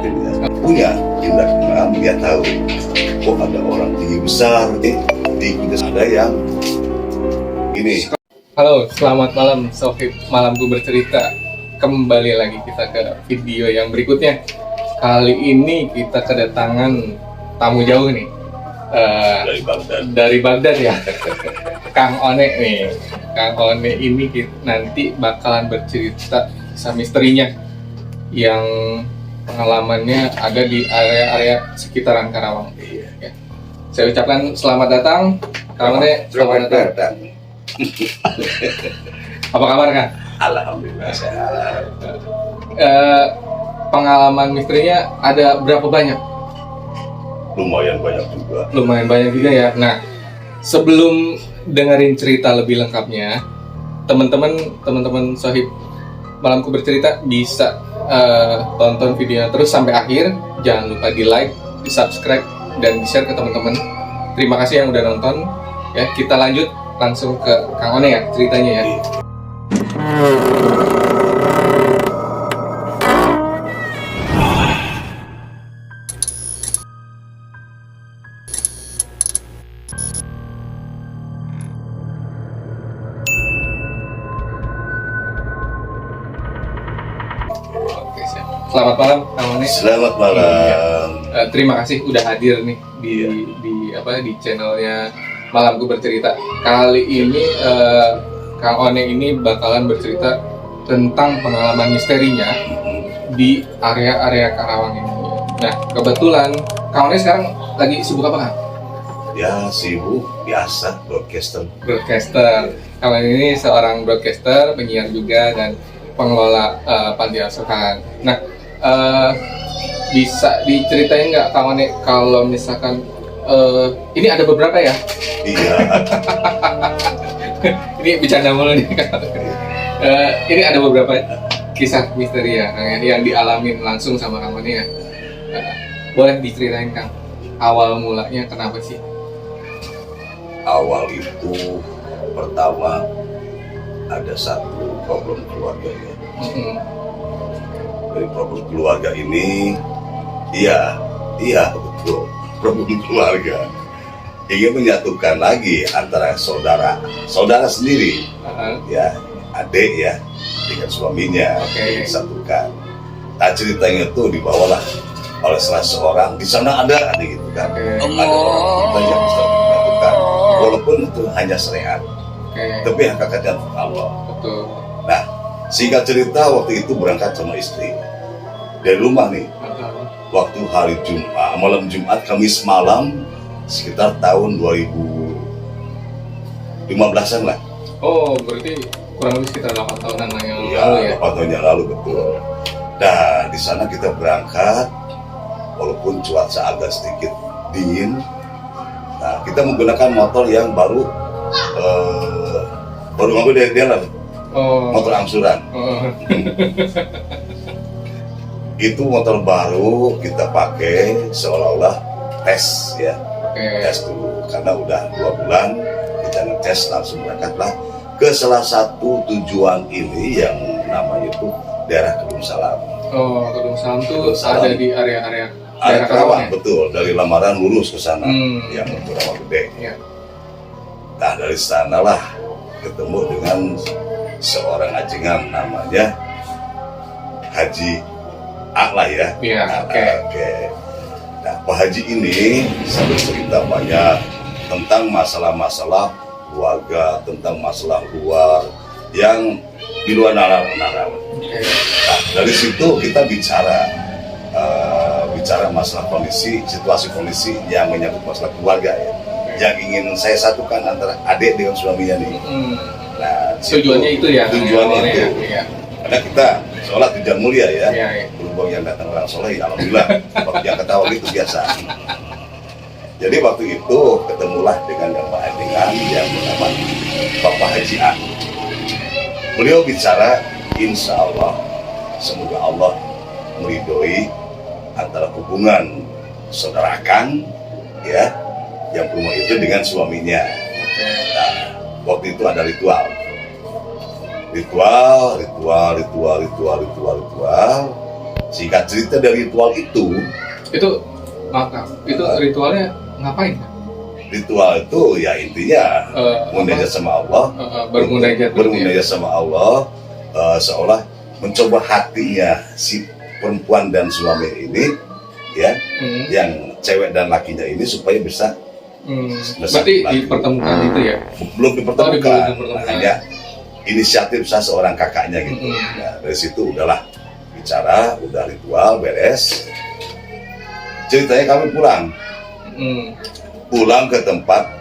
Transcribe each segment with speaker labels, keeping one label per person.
Speaker 1: mungkin ya punya indra keenam, dia tahu kok ada orang tinggi besar, tinggi ada yang ini.
Speaker 2: Halo, selamat malam Sohib Malamku Bercerita. Kembali lagi kita ke video yang berikutnya. Kali ini kita kedatangan tamu jauh nih. Dari Baghdad ya. Kang One nih. Kang One ini nanti bakalan bercerita kisah misterinya yang pengalamannya ada di area-area sekitaran Karawang. Ya. Saya ucapkan selamat datang Kang One. Selamat datang. Apa kabar Kang?
Speaker 1: Alhamdulillah sehat.
Speaker 2: Pengalaman misterinya ada berapa banyak?
Speaker 1: Lumayan banyak juga.
Speaker 2: Lumayan banyak juga ya. Nah, sebelum dengerin cerita lebih lengkapnya, teman-teman Sohib Malamku Bercerita bisa tonton videonya terus sampai akhir. Jangan lupa di like, di subscribe, dan di share ke teman-teman. Terima kasih yang udah nonton. Ya, kita lanjut langsung ke Kang One ya ceritanya ya. Oke, siap. Selamat malam Kang One.
Speaker 1: Selamat malam.
Speaker 2: Terima kasih udah hadir nih di channelnya Malamku Bercerita. Kali ini Kang One ini bakalan bercerita tentang pengalaman misterinya di area-area Karawang ini. Nah, kebetulan Kang One sekarang lagi sibuk apa Kang?
Speaker 1: Ya sibuk biasa broadcaster.
Speaker 2: Kang One ini seorang broadcaster, penyiar juga, dan pengelola panti asuhan. Nah, bisa diceritain nggak Kang One kalau misalkan ini ada beberapa ya?
Speaker 1: Iya.
Speaker 2: Ini bercanda mulu nih Kang. Ini ada beberapa kisah misteri ya yang dialamin langsung sama Kang One ya. Boleh diceritain Kang, awal mulanya kenapa sih?
Speaker 1: Awal itu pertama ada satu problem keluarga ya. Dari problem keluarga ini, iya betul, problem keluarga ingin menyatukan lagi antara saudara sendiri, ya adik ya dengan suaminya, disatukan. Nah ceritanya itu dibawalah oleh salah seorang di sana ada gitu kan, ada orang kita yang bisa menyatukan, walaupun itu hanya syariat, tapi hakikatnya Allah.
Speaker 2: Betul.
Speaker 1: Nah singkat cerita waktu itu berangkat sama istri dari rumah nih, waktu hari Jumat, malam Jumat, Kamis malam, sekitar tahun 2015-an lah. Oh, berarti
Speaker 2: kurang lebih sekitar 8 tahunan yang lalu ya?
Speaker 1: 8 tahun yang lalu, betul. Nah, di sana kita berangkat, walaupun cuaca agak sedikit dingin. Nah, kita menggunakan motor yang baru ngambil dari dia lah. Motor angsuran. Itu motor baru kita pakai seolah-olah tes ya. Tes dulu, karena udah 2 bulan kita ngetes, langsung berangkatlah ke salah satu tujuan ini yang namanya itu daerah Kedung Salam.
Speaker 2: Oh, Kedung Salam itu ada di area daerah
Speaker 1: Karawang, betul. Dari Lamaran lurus ke sana, yang untuk Rawa Gede. Ya. Nah dari sanalah ketemu dengan seorang ajengan namanya Haji Aklah ya.
Speaker 2: Iya,
Speaker 1: oke. Nah, Pak Haji ini sambil cerita banyak tentang masalah-masalah keluarga, tentang masalah luar yang di luar nalar. Nah, dari situ kita bicara masalah situasi kondisi yang menyangkut masalah keluarga ya, yang ingin saya satukan antara adik dengan suaminya nih. Nah,
Speaker 2: tujuannya itu ya.
Speaker 1: Tujuannya itu. Ya. Karena kita sholat tujuan mulia ya. Berhubung yang datang orang soleh, alhamdulillah. Yang ketawa itu biasa. Jadi waktu itu ketemulah dengan Bapak Adengan yang bernama Bapak Haji A. Beliau bicara, insya Allah semoga Allah meridhoi antara hubungan saudara Kang ya yang rumah itu dengan suaminya. Nah, waktu itu ada ritual Singkat cerita dari ritual itu
Speaker 2: ritualnya ngapain?
Speaker 1: Ritual itu ya intinya munajat sama Allah, bermunajat sama Allah, seolah mencoba hatinya si perempuan dan suami ini, ya, yang cewek dan lakinya ini supaya bisa.
Speaker 2: Berarti dipertemukan itu ya?
Speaker 1: Belum dipertemukan, hanya inisiatif seorang kakaknya gitu. Nah, dari situ udahlah bicara, udah ritual beres. Ceritanya kami pulang ke tempat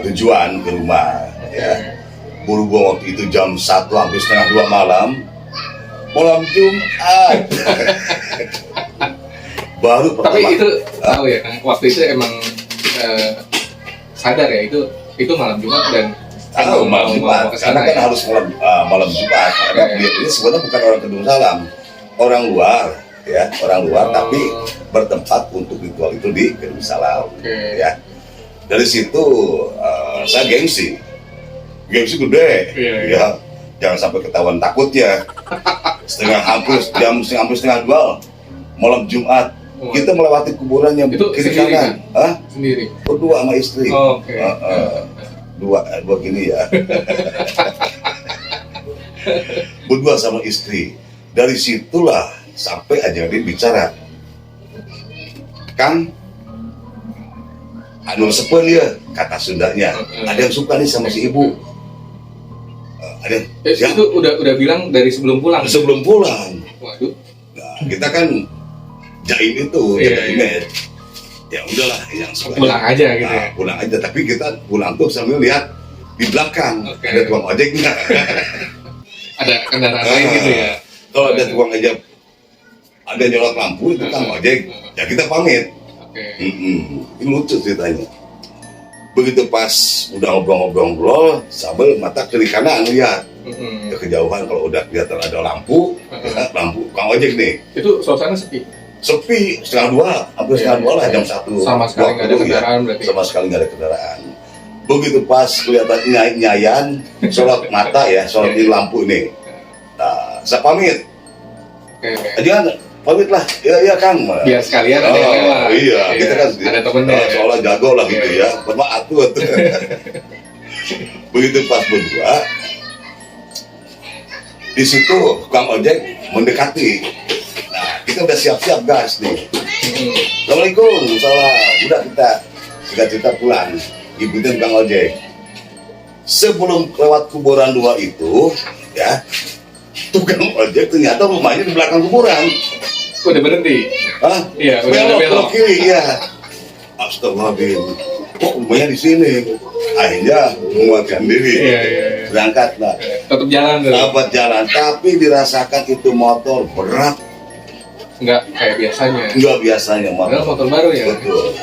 Speaker 1: tujuan, ke rumah, ya. Berhubung waktu itu jam 1 hampir setengah 2 malam Jumat. Baru pertama.
Speaker 2: Tapi itu tahu ya kan, waktu itu emang sadar ya itu malam Jumat dan
Speaker 1: malam Jumat, karena kan harus malam Jumat, karena dia ini sebenarnya bukan orang Kedung Salam, orang luar, ya, tapi bertempat untuk ritual itu di Kedung Salam, ya. Dari situ saya gengsi gede, ya, jangan sampai ketahuan takutnya. Setengah 2 malam Jumat. Kita melewati kuburannya kiri kanan,
Speaker 2: sendiri,
Speaker 1: berdua sama istri, dua gini ya, berdua sama istri. Dari situlah sampai aja dia bicara, Kang, anu sepel ya, kata Sundanya, ada yang suka nih sama si ibu. Ada yang
Speaker 2: itu udah bilang dari sebelum pulang.
Speaker 1: Waduh. Nah, kita kan jaim itu, image. Ya udahlah, yang suka
Speaker 2: pulang aja gitu ya.
Speaker 1: Pulang aja, tapi kita pulang tuh sambil lihat di belakang ada tukang ojek nggak?
Speaker 2: Ada kendaraan lain gitu ya.
Speaker 1: Kalau ada tukang ojek, ada nyolot lampu itu tukang ojek, ya kita pamit. Ini lucu ceritanya. Begitu pas udah ngobrol-ngobrol sambil mata kiri kanan lihat ke kejauhan, kalau udah kelihatan ada lampu, lampu tukang ojek nih.
Speaker 2: Itu suasana sepi,
Speaker 1: hampir setengah 2 lah, jam 1.
Speaker 2: Sama sekali nggak ada kendaraan, berarti.
Speaker 1: Sama sekali nggak ada kendaraan. Begitu pas kelihatan nyayan, sorot mata ya, sorot di lampu ini. Nah, saya pamit. Jangan pamit lah, iya Kang.
Speaker 2: Biar sekalian ada yang lewat.
Speaker 1: Iya, kita kan
Speaker 2: ada temennya.
Speaker 1: Seolah jago lah gitu ya, bermaaf tuh. Begitu pas berdua, di situ tukang ojek mendekati. Nah, kita udah siap-siap gas nih. Assalamualaikum, salam. Udah kita cerita pulang. Ibunya tukang ojek. Sebelum lewat kuburan 2 itu, ya, tukang ojek ternyata rumahnya di belakang kuburan.
Speaker 2: Udah berhenti? Iya, udah
Speaker 1: belok kiri, ya. Astagfirullahaladzim, kok rumahnya di sini? Akhirnya menguatkan diri, berangkat lah.
Speaker 2: Tetap jalan,
Speaker 1: tapi dirasakan itu motor berat.
Speaker 2: Nggak kayak biasanya.
Speaker 1: Nggak biasanya
Speaker 2: motor baru ya.
Speaker 1: Betul.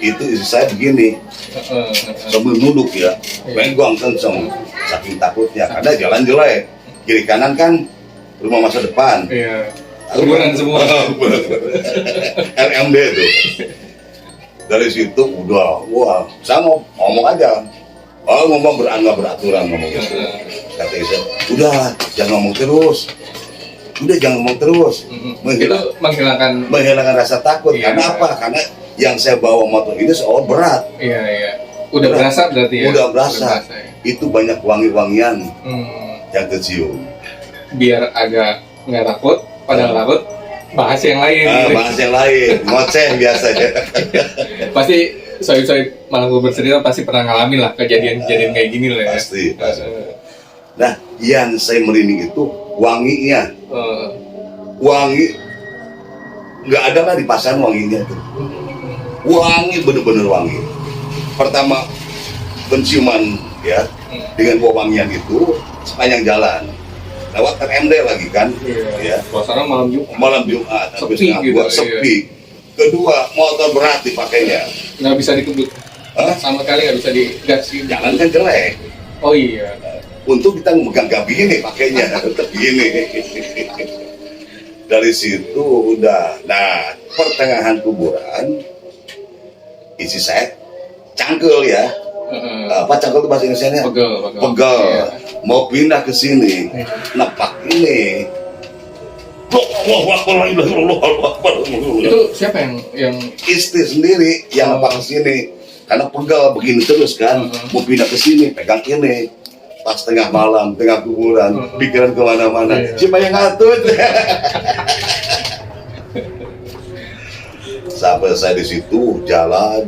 Speaker 1: Itu istri saya begini, sambil nunduk ya, bengong kenceng, saking takutnya, karena jalan jelek, kiri kanan kan rumah masa depan.
Speaker 2: Iya. Kuburan semua.
Speaker 1: LMD tuh. Dari situ udah, wah, saya mau ngomong aja. Ngomong nggak beraturan ngomong gitu. Kata istri, udah jangan ngomong terus.
Speaker 2: Itu
Speaker 1: menghilangkan rasa takut. Karena apa? Karena yang saya bawa motor ini seolah berat.
Speaker 2: Iya. Udah berasa berarti ya?
Speaker 1: Udah berasa. Itu banyak wangi-wangian yang tercium.
Speaker 2: Biar agak nggak takut, padahal takut, bahas yang lain.
Speaker 1: Ngoceh biasanya.
Speaker 2: Pasti soib-soib malam gue bercerita pasti pernah ngalamin lah kejadian-kejadian kayak gini lah ya.
Speaker 1: Pasti. Nah, yang saya merinding itu wanginya. Wangi nggak ada lah di pasaran wanginya tuh. Wangi, bener-bener wangi. Pertama penciuman ya, dengan bau wangian itu sepanjang jalan. Lewat RMD lagi kan, ya.
Speaker 2: Suasana malam Jumat,
Speaker 1: sepi gitu, sepi. Kedua, motor berat dipakainya.
Speaker 2: Nggak bisa dikebut. Sama sekali nggak bisa digas.
Speaker 1: Jalan kan jelek.
Speaker 2: Oh iya.
Speaker 1: Untung kita memegang gabi ini pakainya, tetap gini. Dari situ udah, nah pertengahan kuburan, isi saya cangkel ya. Apa cangkel itu bahasa Indonesia-nya?
Speaker 2: Pegel.
Speaker 1: Mau pindah ke sini, nepak ini Allahu Akbar, la ilaha illallah, Allahu Akbar.
Speaker 2: Itu siapa yang
Speaker 1: Istri sendiri yang
Speaker 2: Oh.
Speaker 1: apa ke sini, karena pegal begini terus kan, mau pindah ke sini, pegang ini. Pas tengah malam, tengah kuburan, pikiran kemana-mana.
Speaker 2: Iya.
Speaker 1: Siapa yang ngatur? Sampai saya di situ jalan,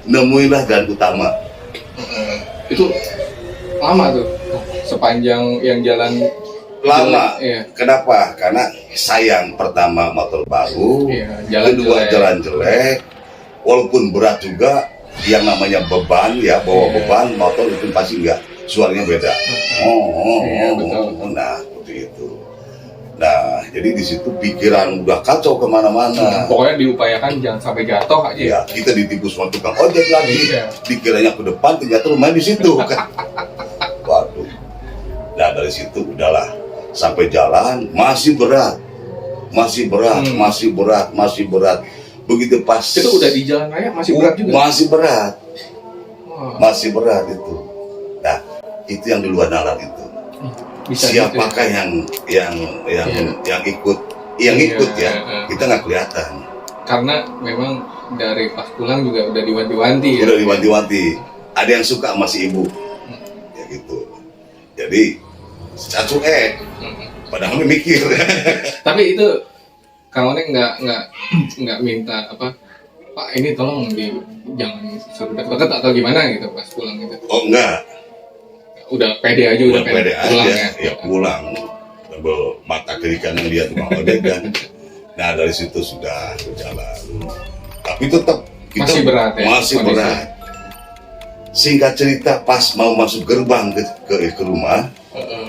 Speaker 1: nemuinlah jalan utama.
Speaker 2: itu lama tuh sepanjang yang jalan
Speaker 1: Lama.
Speaker 2: Iya.
Speaker 1: Kenapa? Karena sayang, pertama motor baru,
Speaker 2: Iya, jalan
Speaker 1: kedua
Speaker 2: jelek.
Speaker 1: jalan jelek, walaupun berat juga, yang namanya beban ya, bawa
Speaker 2: Iya.
Speaker 1: beban motor itu pasti enggak, suaranya beda.
Speaker 2: Iya, betul.
Speaker 1: Nah seperti itu. Nah jadi di situ pikiran udah kacau kemana-mana.
Speaker 2: Pokoknya diupayakan jangan sampai jatuh aja.
Speaker 1: Ya kita ditipu sama tukang ojek lagi.
Speaker 2: Iya.
Speaker 1: Dikiranya ke depan, ternyata rumahnya di situ kan. Waduh. Nah dari situ udahlah, sampai jalan masih berat, masih berat. Begitu pas
Speaker 2: Itu udah di jalan raya masih berat juga.
Speaker 1: masih berat,
Speaker 2: Wah,
Speaker 1: masih berat itu. Nah itu yang di luar nalar itu.
Speaker 2: bisa
Speaker 1: Siapakah
Speaker 2: gitu
Speaker 1: yang
Speaker 2: Iya.
Speaker 1: yang ikut
Speaker 2: Iya,
Speaker 1: ya?
Speaker 2: iya.
Speaker 1: Kita nggak kelihatan.
Speaker 2: Karena memang dari pas pulang juga udah diwanti-wanti ya.
Speaker 1: Udah diwanti-wanti. Ada yang suka sama si ibu, ya gitu. Jadi secara padahal mikir.
Speaker 2: Tapi itu kawannya nggak minta apa, Pak ini tolong jangan suruh deket atau gimana gitu pas pulang gitu.
Speaker 1: Oh enggak,
Speaker 2: Udah pede aja,
Speaker 1: udah pede
Speaker 2: pulang
Speaker 1: aja, ya pulang. Sambil mata kiri kanan lihat tukang ojek kan. Nah dari situ sudah berjalan. Tapi tetap kita
Speaker 2: Masih berat ya,
Speaker 1: masih
Speaker 2: kondisi.
Speaker 1: berat. Singkat cerita, pas mau masuk gerbang ke rumah,
Speaker 2: Heeh.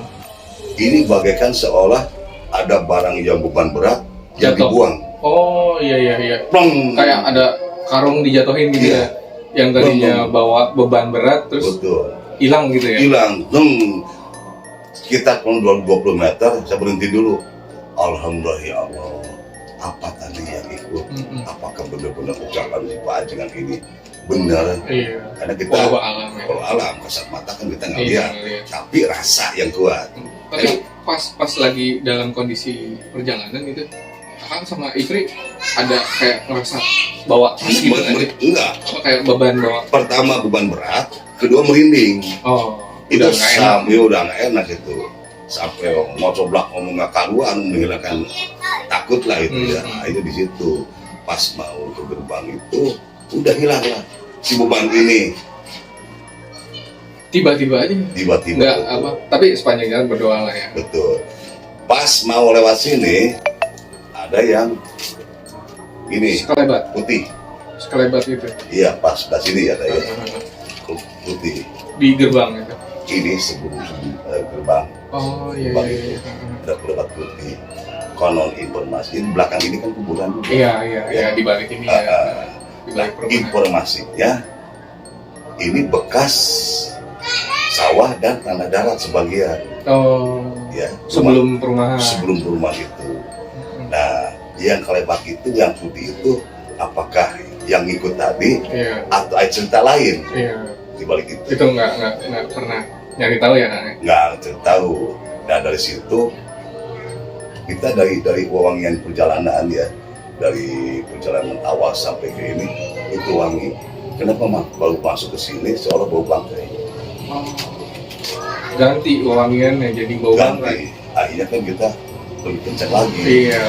Speaker 1: ini bagaikan seolah ada barang yang beban berat yang
Speaker 2: Jatuh.
Speaker 1: dibuang.
Speaker 2: Oh iya.
Speaker 1: Plong.
Speaker 2: Kayak ada karung dijatuhin gitu
Speaker 1: Iya.
Speaker 2: ya. Yang tadinya bawa beban berat terus
Speaker 1: Betul.
Speaker 2: hilang gitu ya.
Speaker 1: Hilang. Kita kurang 20 meter, saya berhenti dulu. Alhamdulillah ya Allah. Apa tadi yang ikut?
Speaker 2: Mm-mm.
Speaker 1: Apakah benar-benar ucapan si Pak Ajengan ini benar?
Speaker 2: Iya.
Speaker 1: Karena kita
Speaker 2: Walau alam ya.
Speaker 1: kalau alam kasat mata kan kita nggak
Speaker 2: Iya,
Speaker 1: lihat,
Speaker 2: iya.
Speaker 1: tapi rasa yang kuat.
Speaker 2: Tapi pas lagi dalam kondisi perjalanan itu, Akang sama istri ada kayak ngerasa bawa tas gitu kan?
Speaker 1: Enggak.
Speaker 2: Apa kayak beban bawa?
Speaker 1: Pertama beban berat, kedua merinding.
Speaker 2: Oh,
Speaker 1: Itu
Speaker 2: udah nggak enak.
Speaker 1: sampai udah nggak enak itu. Sampai mau coba ngomong nggak karuan, menghilangkan takut lah itu ya. Nah, itu di situ. Pas mau ke gerbang itu udah hilang lah si beban ini.
Speaker 2: Tiba-tiba aja.
Speaker 1: Tiba-tiba.
Speaker 2: Nggak
Speaker 1: betul.
Speaker 2: apa. Tapi sepanjang jalan berdoa lah ya.
Speaker 1: Betul. Pas mau lewat sini ada yang ini
Speaker 2: Sekelebat,
Speaker 1: putih.
Speaker 2: sekelebat itu.
Speaker 1: Iya pas sebelah sini ada ya putih.
Speaker 2: Di gerbang itu.
Speaker 1: Ini sebelum gerbang
Speaker 2: Oh iya.
Speaker 1: Gerbang
Speaker 2: Iya.
Speaker 1: itu ada kelewat putih. Konon informasi di belakang ini kan kuburan juga.
Speaker 2: Iya. Di balik ini ya. Di balik perumahan.
Speaker 1: Informasinya ini bekas sawah dan tanah darat sebagian
Speaker 2: Oh.
Speaker 1: ya
Speaker 2: Sebelum perumahan.
Speaker 1: sebelum rumah itu. Nah yang kelebak itu yang putih itu apakah yang ikut tadi
Speaker 2: Iya.
Speaker 1: atau ada cerita lain
Speaker 2: Iya.
Speaker 1: di balik itu?
Speaker 2: Itu nggak pernah nyari tahu ya Kang?
Speaker 1: Nggak cerita tahu. Nah dari situ kita dari wewangian perjalanan ya, dari perjalanan awal sampai ke ini itu wangi. Kenapa baru masuk ke sini seolah bau bangkai?
Speaker 2: Oh. Ganti wangiannya jadi bau bangkai.
Speaker 1: Ganti. Akhirnya kan kita lebih kencang lagi.
Speaker 2: Iya.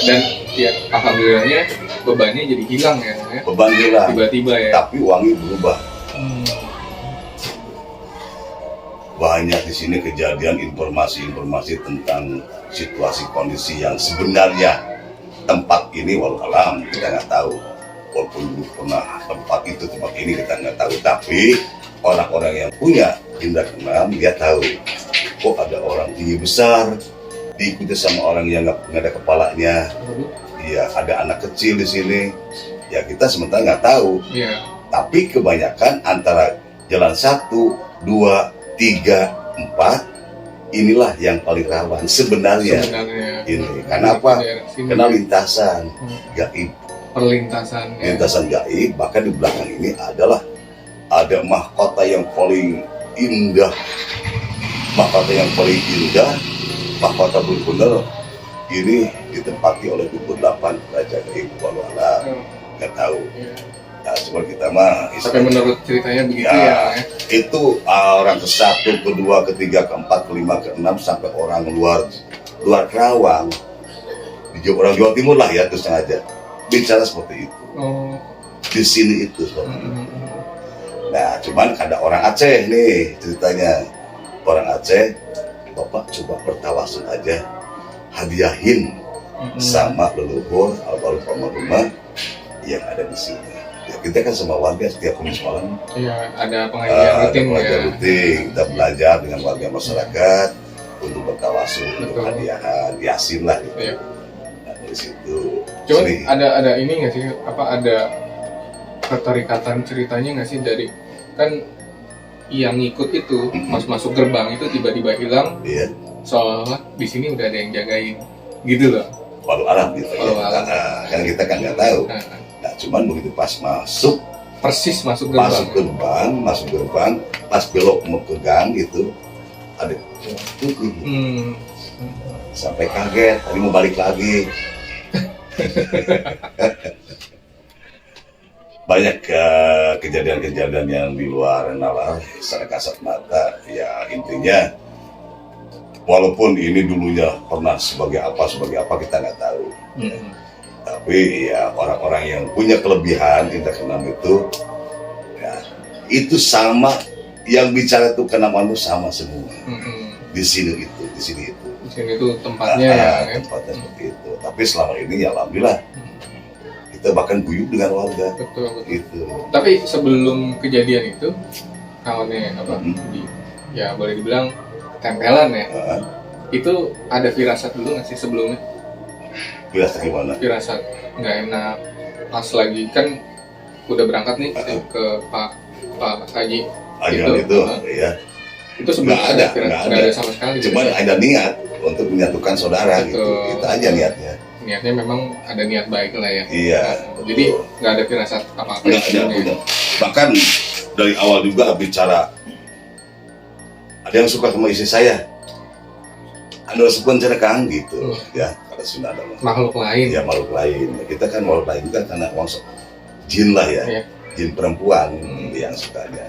Speaker 2: Dan ya alhamdulillahnya bebannya jadi hilang ya. Kang, ya?
Speaker 1: Beban hilang,
Speaker 2: Tiba-tiba ya.
Speaker 1: tapi wangi berubah.
Speaker 2: Hmm.
Speaker 1: Banyak di sini kejadian informasi-informasi tentang situasi kondisi yang sebenarnya tempat ini walau alam kita nggak tahu. Walaupun dulu pernah tempat ini kita nggak tahu, tapi orang-orang yang punya indera keenam dia tahu. Kok ada orang tinggi besar diikuti sama orang yang nggak ada kepalanya. Iya, ada anak kecil di sini. Ya kita sementara nggak tahu.
Speaker 2: Iya.
Speaker 1: Tapi kebanyakan antara jalan 1, 2, 3, 4 inilah yang paling rawan sebenarnya.
Speaker 2: Sebenarnya.
Speaker 1: Ini karena apa? Karena lintasan gaib,
Speaker 2: Perlintasan. Ya.
Speaker 1: lintasan gaib. Bahkan di belakang ini ada mahkota yang paling indah, mahkota yang paling indah bahwa benar-benar ini ditempati oleh 28 Raja Gaib Walau Alam, nggak tahu. Nah, cuma kita mah
Speaker 2: Sampai menurut ceritanya begitu
Speaker 1: ya,
Speaker 2: ya.
Speaker 1: itu orang ke-1, kedua, ketiga, keempat, kelima, keenam sampai orang luar Kerawang, orang Jawa Timur lah ya, terus sengaja bicara seperti itu.
Speaker 2: Oh.
Speaker 1: Di sini itu seperti itu. Nah, cuman ada orang Aceh nih ceritanya. Orang Aceh, Bapak coba bertawasul aja, hadiahin sama leluhur almarhum almarhumah yang ada di sini. Ya, kita kan sama warga setiap Kamis malam.
Speaker 2: Iya, ada pengajian rutin ya.
Speaker 1: Rutin, kita belajar dengan warga masyarakat untuk bertawasul, untuk
Speaker 2: Betul.
Speaker 1: hadiahan, yasin lah gitu.
Speaker 2: Iya.
Speaker 1: Nah, dari situ.
Speaker 2: Cuman
Speaker 1: sering.
Speaker 2: ada ini nggak sih, apa ada keterikatan ceritanya nggak sih dari kan yang ngikut itu pas masuk gerbang itu tiba-tiba hilang,
Speaker 1: Iya,
Speaker 2: seolah di sini udah ada yang jagain gitu loh.
Speaker 1: walau alam gitu
Speaker 2: Walau
Speaker 1: ya.
Speaker 2: alam.
Speaker 1: Nah, kan kita kan nggak tahu.
Speaker 2: Nah,
Speaker 1: Nah, cuman begitu pas masuk
Speaker 2: persis masuk gerbang.
Speaker 1: masuk gerbang, pas belok mau ke gang itu ada putih.
Speaker 2: Hmm.
Speaker 1: Sampai kaget, tadi mau balik lagi. Banyak kejadian-kejadian yang di luar nalar secara kasat mata. Ya intinya, walaupun ini dulunya pernah sebagai apa kita nggak tahu. Tapi ya orang-orang yang punya kelebihan indra keenam itu, ya itu sama yang bicara itu keenaman itu sama semua. Di sini itu.
Speaker 2: Di sini tuh tempatnya ya.
Speaker 1: Tempatnya seperti itu. Tapi selama ini ya alhamdulillah kita bahkan guyup dengan warga.
Speaker 2: Betul.
Speaker 1: Itu.
Speaker 2: Tapi sebelum kejadian itu, kawannya apa? Ya boleh dibilang tempelan ya. Itu ada firasat dulu nggak sih sebelumnya?
Speaker 1: Biasa gimana?
Speaker 2: Firasat nggak enak pas lagi kan udah berangkat nih ke Pak Haji.
Speaker 1: Ajaran itu, ya.
Speaker 2: Itu sebelumnya
Speaker 1: nggak
Speaker 2: ada sama sekali.
Speaker 1: Cuman ada niat untuk menyatukan saudara gitu.
Speaker 2: Betul.
Speaker 1: Itu aja niatnya.
Speaker 2: Niatnya memang ada niat baik lah ya.
Speaker 1: Iya.
Speaker 2: Jadi nggak ada firasat apa-apa.
Speaker 1: Nggak ada, udah. Bahkan dari awal juga bicara, ada yang suka sama istri saya. Anda sepun cara kang gitu, ya. Kalau sudah ada
Speaker 2: Makhluk lain.
Speaker 1: ya makhluk lain. Kita kan makhluk lain juga karena jin lah ya,
Speaker 2: Iya.
Speaker 1: jin perempuan yang sukanya.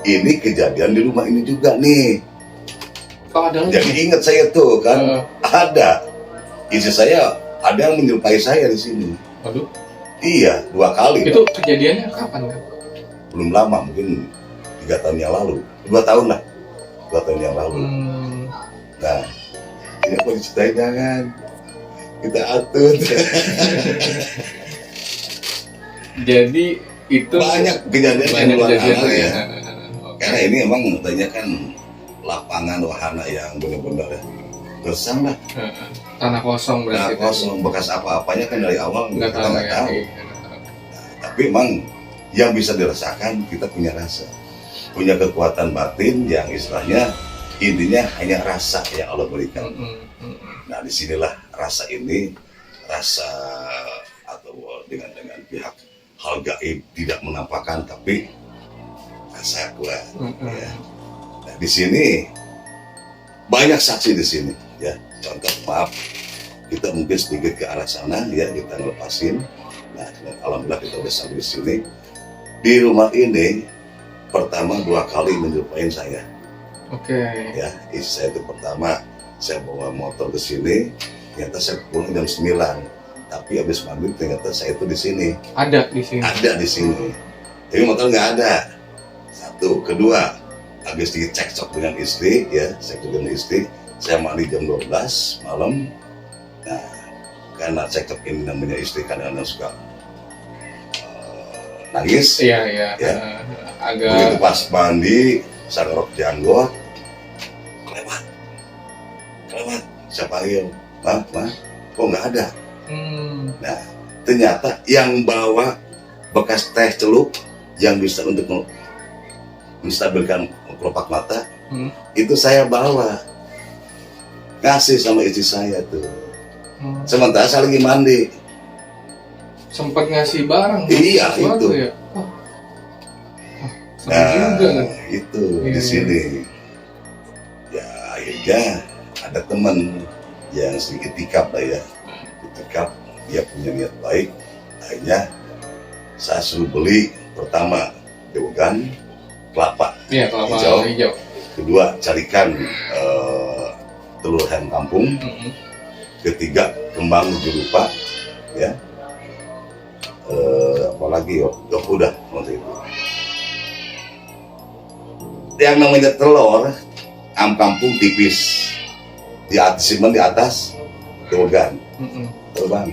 Speaker 1: Ini kejadian di rumah ini juga nih.
Speaker 2: Oh, ada lagi.
Speaker 1: Jadi ingat saya tuh kan ada istri saya ada yang menyerupai saya di sini.
Speaker 2: Waduh.
Speaker 1: Iya, 2 kali.
Speaker 2: Itu kejadiannya kapan kan?
Speaker 1: Belum lama, mungkin 3 tahun yang lalu, 2 tahun lah, 2 tahun yang lalu. Nah, ini apa diceritain jangan kita atur.
Speaker 2: Jadi itu
Speaker 1: Banyak kejadian yang luar biasa ya.
Speaker 2: ya.
Speaker 1: Karena ini emang katanya kan lapangan wahana yang benar-benar gersang lah.
Speaker 2: Tanah kosong
Speaker 1: Nah,
Speaker 2: berarti.
Speaker 1: kosong bekas apa-apanya kan dari awal
Speaker 2: Nggak
Speaker 1: kita
Speaker 2: tahu
Speaker 1: nggak
Speaker 2: ya.
Speaker 1: tahu.
Speaker 2: Iya.
Speaker 1: Tapi emang yang bisa dirasakan kita punya rasa, punya kekuatan batin yang istilahnya intinya hanya rasa yang Allah berikan. Nah disinilah rasa ini, rasa atau dengan pihak hal gaib tidak menampakkan tapi rasa kuat. Ya. Nah di sini banyak saksi di sini ya. Contoh maaf kita mungkin sedikit ke arah sana ya kita ngelepasin. Nah alhamdulillah kita udah sampai di sini. Di rumah ini pertama 2 kali menyerupai saya.
Speaker 2: Oke.
Speaker 1: Ya, istri saya itu pertama saya bawa motor ke sini, ternyata saya pulang jam 9. Tapi habis maghrib ternyata saya itu di sini.
Speaker 2: Ada di sini.
Speaker 1: Ada di sini. Tapi motor nggak ada. 1, kedua, habis dicekcok dengan istri, ya, saya dengan istri, saya mandi jam 12 malam. Nah, karena cekcok ini namanya istri kadang-kadang suka nangis.
Speaker 2: Iya.
Speaker 1: Ya.
Speaker 2: Agak.
Speaker 1: Begitu pas mandi, saya ngerok janggot, kelewat, saya panggil, ma, kok nggak ada? Nah, ternyata yang bawa bekas teh celup yang bisa untuk menstabilkan kelopak mata, itu saya bawa, ngasih sama istri saya tuh. Sementara saya lagi mandi.
Speaker 2: Sempat ngasih barang.
Speaker 1: Iya,
Speaker 2: sesuatu
Speaker 1: itu.
Speaker 2: Ya?
Speaker 1: Nah,
Speaker 2: juga kan?
Speaker 1: itu di sini. Ya akhirnya ada teman yang sedikit tikap lah ya, tikap, dia punya niat baik. Akhirnya saya suruh beli pertama deogan kelapa,
Speaker 2: Iya, kelapa hijau.
Speaker 1: kedua carikan telur ayam kampung, ketiga kembang jerupa, ya, apalagi udah waktu itu. Yang namanya telur ayam kampung tipis, di atas simpen, di atas deogan, terbang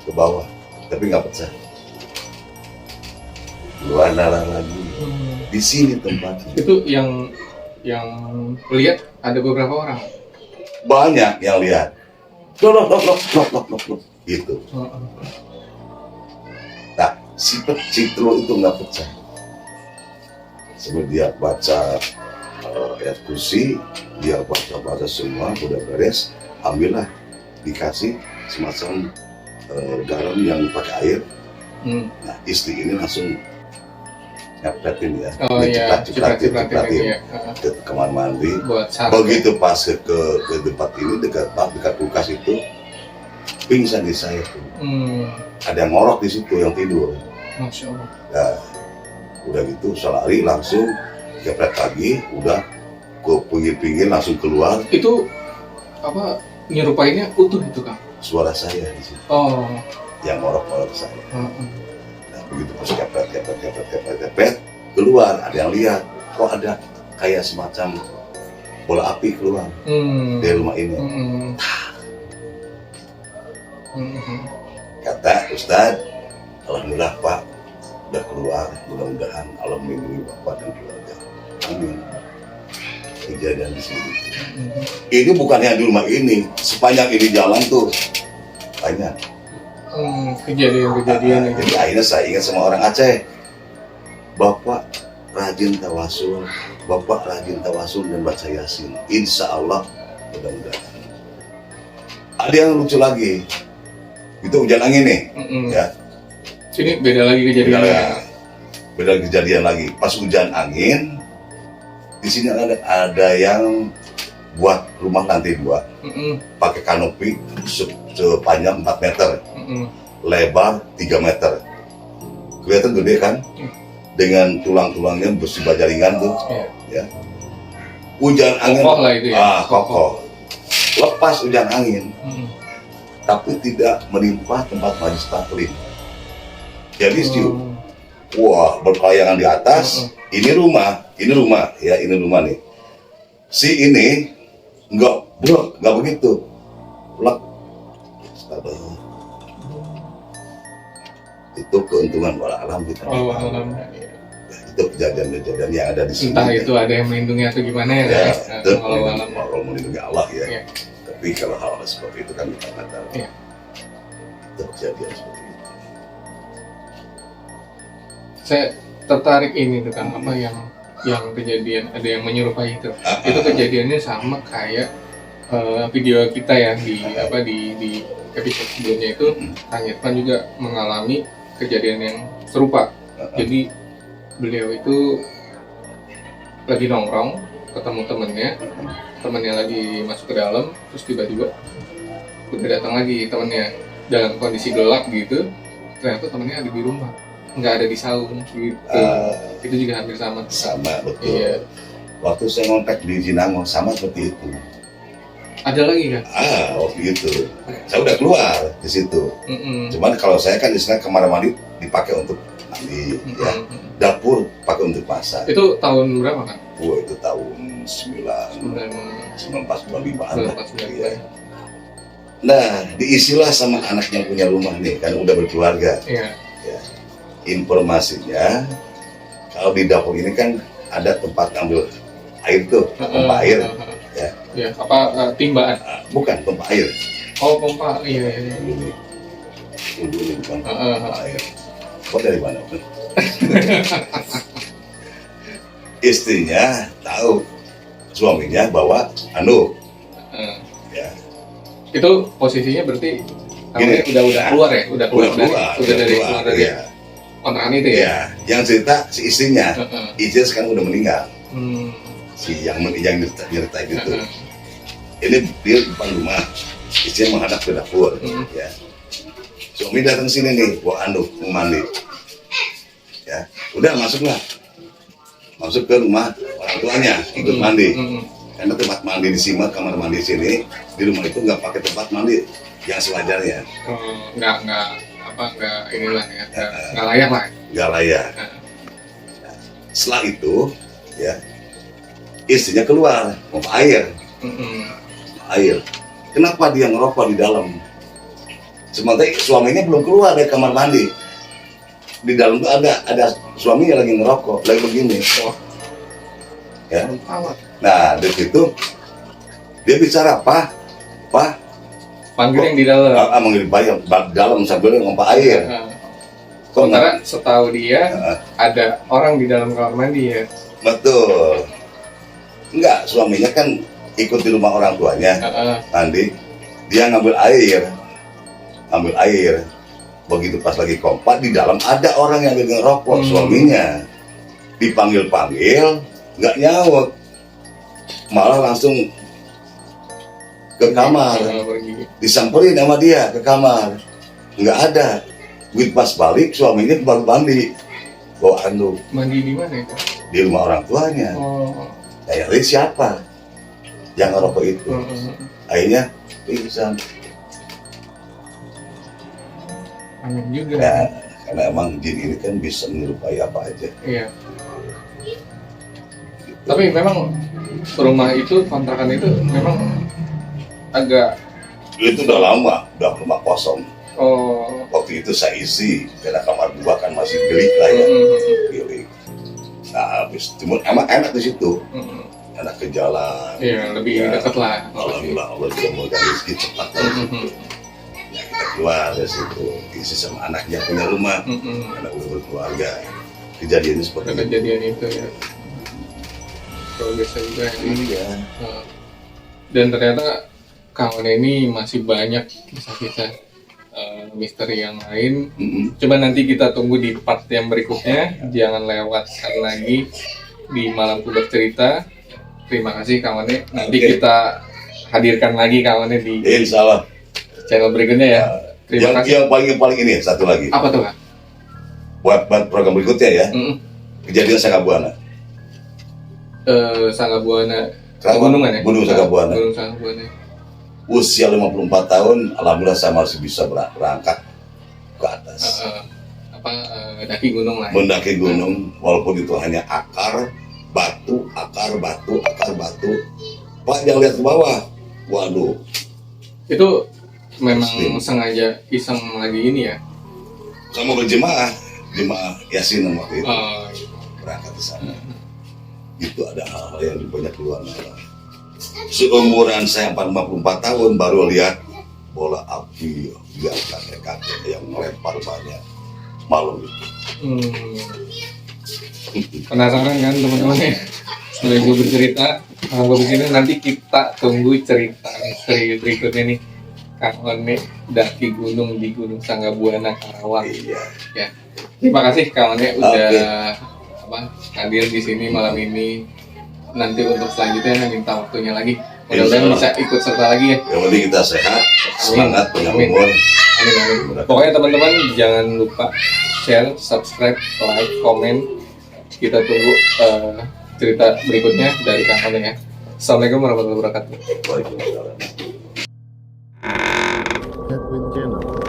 Speaker 1: ke bawah, tapi nggak pecah. Keluar darah lagi. Di sini tempatnya.
Speaker 2: Itu yang lihat ada beberapa orang.
Speaker 1: Banyak yang lihat. Loh, gitu. Nah, si telur itu nggak pecah. Sebelum dia baca ayat kursi, dia baca semua, udah beres, ambillah, dikasih semacam garam yang pakai air. Nah, istri ini langsung nyapretin ya, cipratin ke kamar mandi. Begitu pas ke tempat ini, dekat kulkas itu, pingsan di saya tuh. Ada yang ngorok di situ, yang tidur.
Speaker 2: Masya Allah.
Speaker 1: Nah, udah gitu saya lari langsung jepret lagi, udah ke pinggir-pinggir langsung keluar.
Speaker 2: Itu apa, nyerupainnya utuh itu Kang?
Speaker 1: Suara saya di situ.
Speaker 2: Oh.
Speaker 1: Yang ngorok saya. Nah, begitu pas jepret keluar, ada yang lihat, kok ada kayak semacam bola api keluar dari rumah ini. Kata Ustadz, alhamdulillah Pak, udah keluar, mudah-mudahan Allah melindungi Bapak dan keluarga. Amin. Kejadian di sini. Ini bukan yang di rumah ini, sepanjang ini jalan tuh banyak.
Speaker 2: Kejadian.
Speaker 1: Jadi akhirnya saya ingat sama orang Aceh, Bapak rajin tawasul, dan baca Yasin. Insya Allah mudah-mudahan. Ada yang lucu lagi, itu hujan angin nih, ya.
Speaker 2: Ini beda lagi kejadiannya.
Speaker 1: Beda kejadian lagi. Pas hujan angin, di sini ada yang buat rumah lantai 2, pakai kanopi sepanjang 4 meter, lebar 3 meter. Kelihatan gede kan? Dengan tulang-tulangnya besi baja ringan tuh, ya. Hujan angin,
Speaker 2: kokoh lah itu ya.
Speaker 1: Kokoh. Lepas hujan angin, tapi tidak menimpa tempat majlis taklim. Jadi wah, berkelayangan di atas. Ini rumah ya, ini rumah nih. Si ini enggak begitu. Plak. Itu keuntungan wala alam kita. Itu kejadian-kejadian yang ada di sini.
Speaker 2: Entah itu ada yang melindungi atau gimana ya.
Speaker 1: Kalau melindungi Allah ya. Tapi kalau hal seperti itu kan kita nggak tahu. Itu kejadian seperti itu.
Speaker 2: Saya tertarik ini tuh kan, apa yang kejadian ada yang menyerupai itu. Itu kejadiannya sama kayak video kita ya di episode sebelumnya itu. Kang Irfan juga mengalami kejadian yang serupa. Jadi beliau itu lagi nongkrong, ketemu temennya lagi masuk ke dalam, terus tiba-tiba udah datang lagi temennya dalam kondisi gelap gitu. Ternyata temennya ada di rumah, nggak ada di saung gitu. Itu juga hampir sama
Speaker 1: betul.
Speaker 2: Iya.
Speaker 1: Waktu saya ngontak di Jinango sama seperti itu.
Speaker 2: Ada lagi kan?
Speaker 1: Waktu itu saya udah keluar di situ. Cuman kalau saya kan istilah kamar mandi dipakai untuk mandi, ya. Dapur pakai untuk masak. Itu tahun
Speaker 2: berapa kan?
Speaker 1: Itu tahun 94-95an. Ya. Nah, diisilah sama anak yang punya rumah nih, kan udah berkeluarga.
Speaker 2: Iya.
Speaker 1: Ya. Informasinya, kalau di dapur ini kan ada tempat ambil air tuh, pompa air. Ya.
Speaker 2: Ya, apa timbaan?
Speaker 1: Bukan, pompa air.
Speaker 2: Oh, pompa, iya.
Speaker 1: Ini bukan pompa air. Kok dari mana? Istrinya tahu suaminya bawa handuk. Ya.
Speaker 2: Itu posisinya berarti udah keluar ya? Udah dari kontrakan itu ya?
Speaker 1: Ya, yang cerita si istrinya. Istrinya sekarang udah meninggal. Si yang nyeritain itu. Ini dia di depan rumah, istrinya menghadap ke dapur, ya. Suami datang sini nih, bawa anduk mau mandi, ya. Udah masuklah, masuk ke rumah orang tuanya, ikut mandi. Karena tempat mandi di sini, kamar mandi di sini, di rumah itu nggak pakai tempat mandi yang sewajarnya.
Speaker 2: Nggak inilah ya, nggak layak lah.
Speaker 1: Nggak layak. Setelah itu, ya, istrinya keluar mau air. Air. Kenapa dia ngerokok di dalam? Sementara suaminya belum keluar dari kamar mandi. Di dalam tuh ada suaminya lagi ngerokok, lagi begini. Ya. Nah, dari situ dia bicara, Pak,
Speaker 2: panggil yang di dalam.
Speaker 1: Manggil bayang dalam sambil ngompa air.
Speaker 2: Sementara setahu dia ada orang di dalam kamar mandi ya.
Speaker 1: Betul. Enggak, suaminya kan ikut di rumah orang tuanya mandi, dia ngambil air. Begitu pas lagi kompak, di dalam ada orang yang lagi ngerokok. Suaminya dipanggil nggak nyaut, malah langsung ke kamar, disamperin sama dia ke kamar, nggak ada. Begitu pas balik, suaminya baru mandi, bawa anduk.
Speaker 2: Mandi di mana itu?
Speaker 1: Di rumah orang tuanya. Ya, siapa yang ngerokok itu? Akhirnya pingsan.
Speaker 2: Aneh juga.
Speaker 1: Ya, karena emang jin ini kan bisa menyerupai apa aja.
Speaker 2: Iya. Tapi memang rumah itu, kontrakan itu memang agak...
Speaker 1: Itu udah lama, udah rumah kosong. Waktu itu saya isi, karena kamar gua kan masih gelik lah ya. Gelik. Nah, habis cuma emang enak di situ. Enak ke jalan.
Speaker 2: Iya, lebih dekat lah.
Speaker 1: Alhamdulillah, Allah juga mau rezeki cepat. Ya, kita keluar dari situ, isi sama anaknya punya rumah, anak udah berkeluarga. Kejadiannya seperti itu.
Speaker 2: Kejadian itu ya. Kalau biasa juga ini
Speaker 1: ya.
Speaker 2: Dan ternyata kawan ini masih banyak kisah-kisah misteri yang lain. Coba nanti kita tunggu di part yang berikutnya. Jangan lewatkan lagi di Malamku Bercerita. Terima kasih kawannya. Nanti kita hadirkan lagi kawannya di
Speaker 1: Insyaallah
Speaker 2: channel berikutnya ya. Terima kasih.
Speaker 1: Yang paling ini satu lagi.
Speaker 2: Apa tuh, Kak?
Speaker 1: Buat program berikutnya ya. Kejadian Sanggabuana.
Speaker 2: Sanggabuana. Pegunungan ya?
Speaker 1: Gunung Sanggabuana.
Speaker 2: Gunung Sanggabuana.
Speaker 1: Usia 54 tahun, alhamdulillah saya masih bisa berangkat ke atas.
Speaker 2: Mendaki gunung lah.
Speaker 1: Mendaki gunung, walaupun itu hanya akar batu. Pak jangan lihat ke bawah. Waduh.
Speaker 2: Itu memang sengaja iseng lagi ini ya?
Speaker 1: Sama berjemaah, jemaah Yasin waktu itu berangkat ke sana. Itu ada hal-hal yang banyak keluar. Seumuran saya 54 tahun baru lihat bola api lihat kakek-kakek yang melempar banyak malam itu.
Speaker 2: Penasaran kan teman-teman ya? Setelah gue bercerita, kalau gue begini nanti kita tunggu cerita misteri berikutnya nih. Kang One daki gunung di Gunung Sanggabuana Karawang.
Speaker 1: Iya.
Speaker 2: Ya. Terima kasih Kang One udah hadir di sini malam ini. Nanti untuk selanjutnya minta waktunya lagi. Mudah-mudahan bisa ikut serta lagi ya.
Speaker 1: Yang penting kita sehat, semangat, punya umur.
Speaker 2: Amin. Pokoknya teman-teman jangan lupa share, subscribe, like, komen. Kita tunggu cerita berikutnya dari Kang One ya. Assalamualaikum warahmatullahi wabarakatuh.
Speaker 1: Waalaikumsalam.
Speaker 3: Edwin Channel.